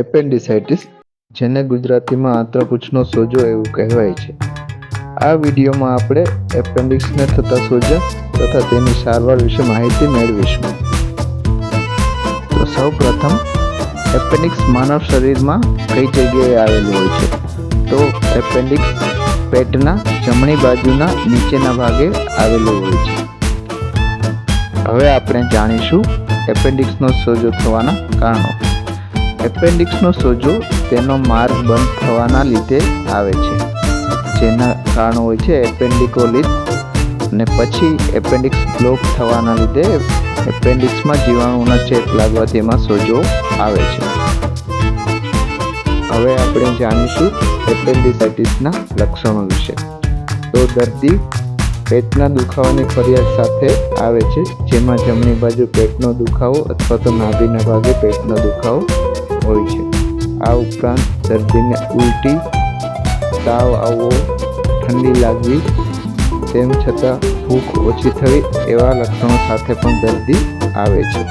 એપેન્ડિસાઇટિસ, જેને ગુજરાતીમાં આંતરપૂંછનો સોજો એવું કહેવાય છે. આ વિડીયોમાં આપણે એપેન્ડિક્સને થતા સોજા તથા તેની સારવાર વિશે માહિતી મેળવીશું. તો સૌપ્રથમ એપેન્ડિક્સ માનવ શરીરમાં કઈ જગ્યાએ આવેલું હોય છે? તો એપેન્ડિક્સ પેટના જમણી બાજુના નીચેના ભાગે આવેલું હોય છે. હવે આપણે જાણીશું એપેન્ડિક્સનો સોજો થવાના કારણો. એપેન્ડિક્સનો સોજો તેનો માર્ગ બંધ થવાના લીધે આવે છે, જેના કારણો હોય છે એપેન્ડિકોલિસ, અને પછી એપેન્ડિક્સ બ્લોક થવાના લીધે એપેન્ડિક્સમાં જીવાણુના ચેપ લાગવાથી એમાં સોજો આવે છે. હવે આપણે જાણીશું એપેન્ડિસાઇટિસના લક્ષણો વિશે. તો દર્દી પેટના દુખાવાની ફરિયાદ સાથે આવે છે, જેમાં જમણી બાજુ પેટનો દુખાવો અથવા તો નાભીના ભાગે પેટનો દુખાવો હોય છે. આ ઉપરાંત દર્દીને ઉલટી, તાવ આવવો, ઠંડી લાગવી, તેમ છતાં ભૂખ ઓછી થવી એવા લક્ષણો સાથે પણ દર્દી આવે છે.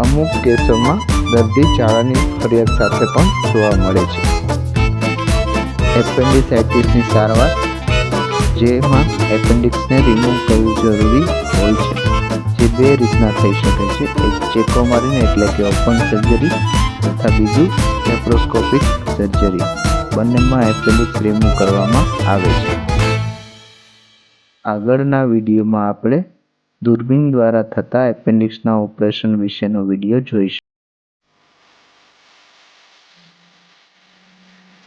અમુક કેસોમાં દર્દી ઝાડાની ફરિયાદ સાથે પણ જોવા મળે છે. એપેન્ડિસાઇટિસની સારવાર, જેમાં એપેન્ડિક્સને રિમૂવ કરવું જરૂરી હોય છે, જે બે રીતના થઈ શકે છે. એક ચેકોમારીન એટલે કે ઓપન સર્જરી તથા બીજું લેપ્રોસ્કોપિક સર્જરી. બંનેમાં એપેન્ડિક્સ રિમૂવ કરવામાં આવે છે. આગળના વિડીયોમાં આપણે દૂરબીન દ્વારા થતા એપેન્ડિક્સના ઓપરેશન વિશેનો વિડીયો જોઈશું.